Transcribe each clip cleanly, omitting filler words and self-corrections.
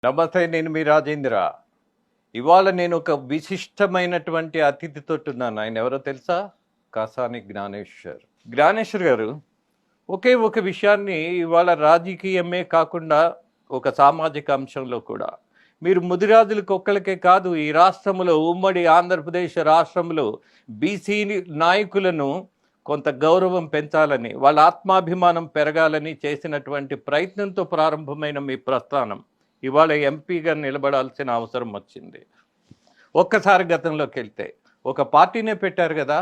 నమస్తే. నేను మీ రాజేంద్ర. ఇవాళ నేను ఒక విశిష్టమైనటువంటి అతిథితోటున్నాను. ఆయన ఎవరో తెలుసా? కాసాని జ్ఞానేశ్వర్. జ్ఞానేశ్వర్ గారు ఒకే ఒక విషయాన్ని ఇవాళ రాజకీయమే కాకుండా ఒక సామాజిక అంశంలో కూడా మీరు ముదిరాజులకు ఒక్కళ్ళకే కాదు, ఈ రాష్ట్రంలో ఉమ్మడి ఆంధ్రప్రదేశ్ రాష్ట్రంలో బీసీ నాయకులను కొంత గౌరవం పెంచాలని, వాళ్ళ ఆత్మాభిమానం పెరగాలని చేసినటువంటి ప్రయత్నంతో ప్రారంభమైన మీ ప్రస్థానం ఇవాళ ఎంపీగా నిలబడాల్సిన అవసరం వచ్చింది. ఒక్కసారి గతంలోకి వెళ్తే ఒక పార్టీనే పెట్టారు కదా,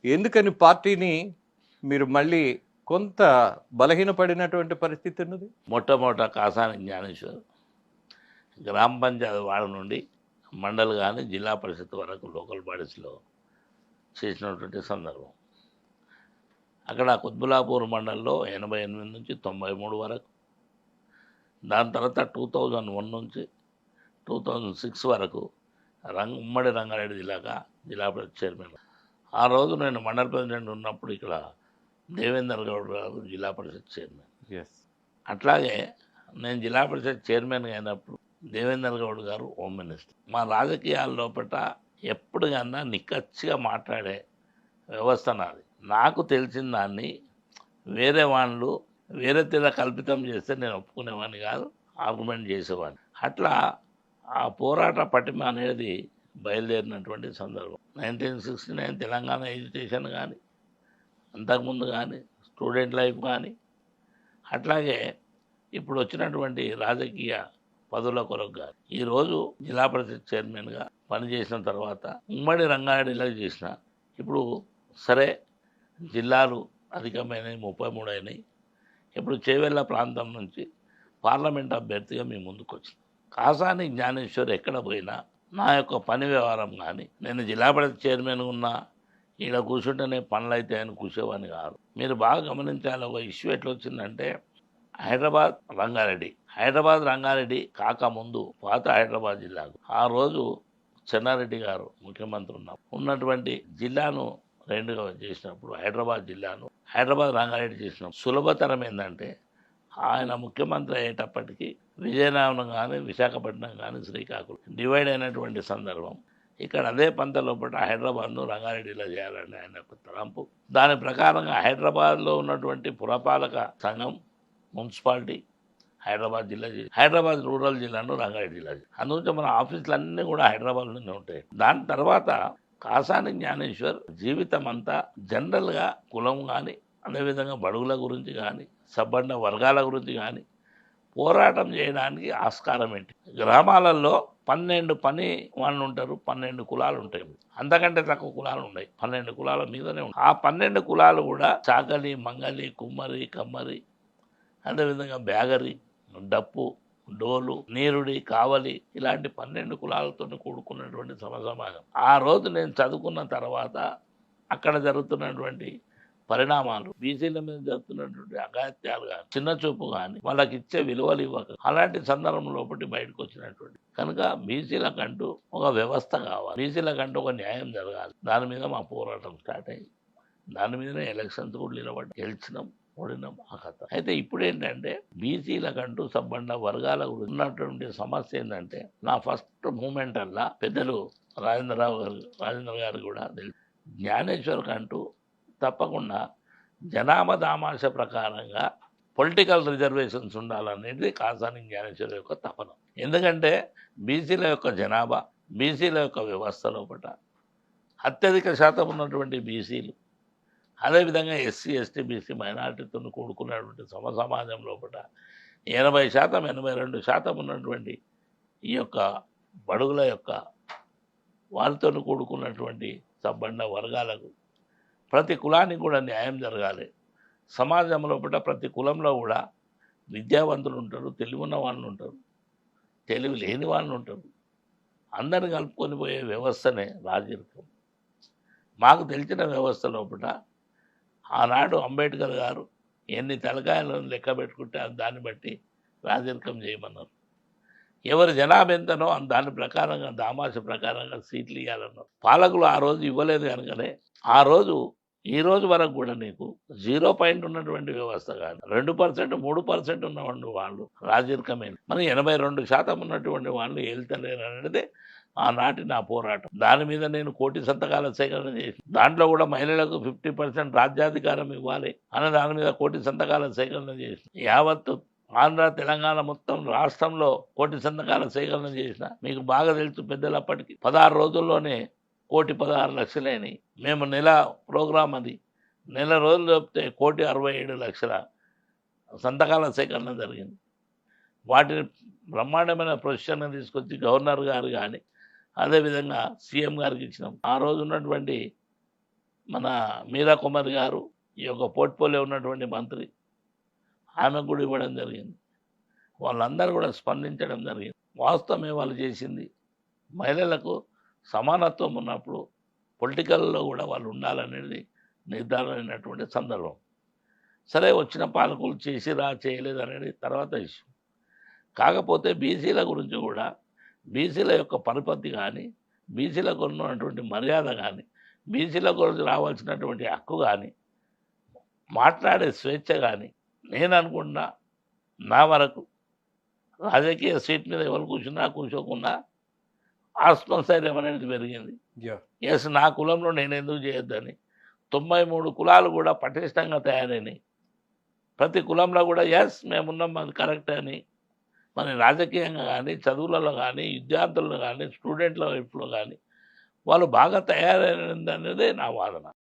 ఎందుకని పార్టీని మీరు మళ్ళీ కొంత బలహీనపడినటువంటి పరిస్థితి ఉన్నది? మొట్టమొదట కాసాని జ్ఞానేశ్వర్ గ్రామ పంచాయతీ వార్డు నుండి మండల్ కానీ జిల్లా పరిషత్ వరకు లోకల్ బాడీస్లో చేసినటువంటి సందర్భం. అక్కడ కుత్బులాపూర్ మండల్లో 88 నుంచి 93 వరకు, దాని తర్వాత 2001 నుంచి 2006 వరకు ఉమ్మడి రంగారెడ్డి జిల్లా పరిషత్ చైర్మన్. ఆ రోజు నేను మండల ప్రెసిడెంట్ ఉన్నప్పుడు ఇక్కడ దేవేందర్ గౌడ్ గారు జిల్లా పరిషత్ చైర్మన్. అట్లాగే నేను జిల్లా పరిషత్ చైర్మన్ అయినప్పుడు దేవేందర్ గౌడ్ గారు హోమ్ మినిస్టర్. మా రాజకీయాల లోపల ఎప్పుడు కన్నా నిక్కచ్చిగా మాట్లాడే వ్యవస్థ నాది. నాకు తెలిసిన దాన్ని వేరే వాళ్ళు వేరే తీర కల్పితం చేస్తే నేను ఒప్పుకునేవాడిని కాదు, ఆర్గ్యుమెంట్ చేసేవాడిని. అట్లా ఆ పోరాట పటిమ అనేది బయలుదేరినటువంటి సందర్భం. 1969 తెలంగాణ ఎడ్యుకేషన్ కానీ, అంతకుముందు కానీ స్టూడెంట్ లైఫ్ కానీ, అట్లాగే ఇప్పుడు వచ్చినటువంటి రాజకీయ పదవుల కొరకు కానీ, ఈరోజు జిల్లా పరిషత్ చైర్మన్గా పనిచేసిన తర్వాత ఉమ్మడి రంగారెడ్డిలో చేసిన, ఇప్పుడు సరే జిల్లాలు అధికమైనవి, 33 అయినాయి. ఇప్పుడు చేవెళ్ళ ప్రాంతం నుంచి పార్లమెంట్ అభ్యర్థిగా మీ ముందుకు వచ్చింది. కాసాని జ్ఞానేశ్వర్ ఎక్కడ పోయినా నా యొక్క పని వ్యవహారం కానీ, నేను జిల్లా పరిషత్ చైర్మన్ ఉన్నా ఈడ కూర్చుంటేనే పనులు అయితే అని కూర్చోవని కాదు. మీరు బాగా గమనించాలి, ఒక ఇష్యూ ఎట్లా వచ్చిందంటే హైదరాబాద్ రంగారెడ్డి కాకముందు పాత హైదరాబాద్ జిల్లాకు ఆ రోజు చెన్నారెడ్డి గారు ముఖ్యమంత్రి ఉన్నటువంటి జిల్లాను రెండుగా చేసినప్పుడు హైదరాబాద్ రంగారెడ్డి చేసినప్పుడు సులభతరం ఏంటంటే ఆయన ముఖ్యమంత్రి అయ్యేటప్పటికీ విజయనగరం కానీ విశాఖపట్నం కానీ శ్రీకాకుళం డివైడ్ అయినటువంటి సందర్భం. ఇక్కడ అదే పంత లోపల హైదరాబాద్ను రంగారెడ్డిలో చేయాలని ఆయన యొక్క తలంపు. దాని ప్రకారంగా హైదరాబాద్లో ఉన్నటువంటి పురపాలక సంఘం, మున్సిపాలిటీ హైదరాబాద్ రూరల్ జిల్లాను రంగారెడ్డి జిల్లా, అందుకే మన ఆఫీసులన్నీ కూడా హైదరాబాద్లోనే ఉంటాయి. దాని తర్వాత కాసాని జ్ఞానేశ్వర్ జీవితం అంతా జనరల్గా కులం కానీ, అదేవిధంగా బడుగుల గురించి కానీ, సబ్బండ వర్గాల గురించి కానీ పోరాటం చేయడానికి ఆస్కారం ఏంటి? గ్రామాలలో 12 పని వాళ్ళు ఉంటారు, 12 కులాలు ఉంటాయి, అంతకంటే తక్కువ కులాలు ఉన్నాయి, 12 కులాల మీదనే ఉంటాయి. ఆ 12 కులాలు కూడా చాకలి, మంగలి, కుమ్మరి, కమ్మరి, అదేవిధంగా బ్యాగరి, డప్పు, డోలు, నీరుడి, కావలి, ఇలాంటి 12 కులాలతో కూడుకున్నటువంటి సమాజం. ఆ రోజు నేను చదువుకున్న తర్వాత అక్కడ జరుగుతున్నటువంటి పరిణామాలు, బీసీల మీద జరుగుతున్నటువంటి అగాత్యాలు కానీ, చిన్న చూపు కానీ, వాళ్ళకి ఇచ్చే విలువలు ఇవ్వక, అలాంటి సందర్భంలో బయటకు వచ్చినటువంటి కనుక బీసీలకంటూ ఒక వ్యవస్థ కావాలి, బీసీలకంటూ ఒక న్యాయం జరగాలి. దాని మీద మా పోరాటం స్టార్ట్ అయ్యి దాని మీదనే ఎలక్షన్స్ కూడా నిలబడి గెలిచినాం, ఓడినాం ఆ కథ. అయితే ఇప్పుడు ఏంటంటే బీసీలకంటూ సబ్బండ వర్గాల ఉన్నటువంటి సమస్య ఏంటంటే, నా ఫస్ట్ మూమెంట్ అలా పెద్దలు రాజేంద్ర గారు కూడా తెలుసు, జ్ఞానేశ్వర్ కంటూ తప్పకుండా జనాభా దామాష ప్రకారంగా పొలిటికల్ రిజర్వేషన్స్ ఉండాలనేది కాసాని జ్ఞానేశ్వర్ యొక్క తపన. ఎందుకంటే బీసీల యొక్క జనాభా, బీసీల యొక్క వ్యవస్థ లోపల అత్యధిక శాతం ఉన్నటువంటి బీసీలు, అదేవిధంగా ఎస్సీ, ఎస్టీ, బీసీ మైనారిటీతో కూడుకున్నటువంటి సమాజం లోపల 80%, 82% ఉన్నటువంటి ఈ యొక్క బడుగుల యొక్క వాళ్ళతో కూడుకున్నటువంటి సబ్బండ వర్గాలకు, ప్రతి కులానికి కూడా న్యాయం జరగాలి. సమాజం లోపల ప్రతి కులంలో కూడా విద్యావంతులు ఉంటారు, తెలివి ఉన్న వాళ్ళు ఉంటారు, తెలివి లేని వాళ్ళు ఉంటారు, అందరిని కలుపుకొని పోయే వ్యవస్థనే రాజరికం. మాకు తెలిసిన వ్యవస్థ లోపల ఆనాడు అంబేద్కర్ గారు ఎన్ని తలకాయలను లెక్క పెట్టుకుంటే దాన్ని బట్టి రాజరికం చేయమన్నారు. ఎవరి జనాభా ఎంతనో దాని ప్రకారంగా దామాష ప్రకారంగా సీట్లు ఇవ్వాలన్నారు. పాలకులు ఆ రోజు ఇవ్వలేదు కనుకనే ఆ రోజు ఈ రోజు వరకు కూడా నీకు 0 ఉన్నటువంటి వ్యవస్థ కానీ 2%, 3% ఉన్నటువంటి వాళ్ళు రాజరికమైన మరి 82% ఉన్నటువంటి వాళ్ళు వెళ్తలేరు అనేది ఆనాటి నా పోరాటం. దాని మీద నేను కోటి సంతకాల సేకరణ చేసి దాంట్లో కూడా మహిళలకు 50% రాజ్యాధికారం ఇవ్వాలి అనే దాని మీద కోటి సంతకాల సేకరణ చేసి యావత్తు ఆంధ్ర తెలంగాణ మొత్తం రాష్ట్రంలో కోటి సంతకాల సేకరణ చేసిన మీకు బాగా తెలుసు పెద్దలప్పటికి 16 రోజుల్లోనే 1,16,00,000 మేము నెల ప్రోగ్రాం అది నెల రోజులు చెప్తే 1,67,00,000 సంతకాల సేకరణ జరిగింది. వాటిని బ్రహ్మాండమైన ప్రొసిషన్గా తీసుకొచ్చి గవర్నర్ గారు కానీ అదేవిధంగా సీఎం గారికి ఇచ్చినాం. ఆ రోజు ఉన్నటువంటి మన మీరా కుమార్ గారు ఈ యొక్క పోర్ట్ఫోలియో ఉన్నటువంటి మంత్రి ఆమెకు కూడా ఇవ్వడం జరిగింది. వాళ్ళందరూ కూడా స్పందించడం జరిగింది. వాస్తవమే వాళ్ళు చేసింది. మహిళలకు సమానత్వం ఉన్నప్పుడు పొలిటికల్లో కూడా వాళ్ళు ఉండాలనేది నిర్ధారణ అయినటువంటి సందర్భం. సరే వచ్చిన పాలకులు చేసిరా చేయలేదు అనేది తర్వాత ఇష్యూ. కాకపోతే బీసీల గురించి కూడా బీసీల యొక్క పరిపత్తి కానీ బీసీలకు ఉన్నటువంటి మర్యాద కానీ బీసీల గురించి రావాల్సినటువంటి హక్కు కానీ మాట్లాడే స్వేచ్ఛ కానీ నేను అనుకున్నా నా వరకు రాజకీయ సీట్ మీద ఎవరు కూర్చున్నా కూర్చోకున్నా ఆత్మస్థైర్యం అనేది పెరిగింది. ఎస్ నా కులంలో నేను ఎందుకు చేయొద్దని 93 కులాలు కూడా పటిష్టంగా తయారైనాయి. ప్రతి కులంలో కూడా ఎస్ మేమున్నాం అది కరెక్ట్ అని మన రాజకీయంగా కానీ చదువులలో కానీ విద్యార్థుల్లో కానీ స్టూడెంట్ల వైపులో కానీ వాళ్ళు బాగా తయారైనది అనేది నా వాదన.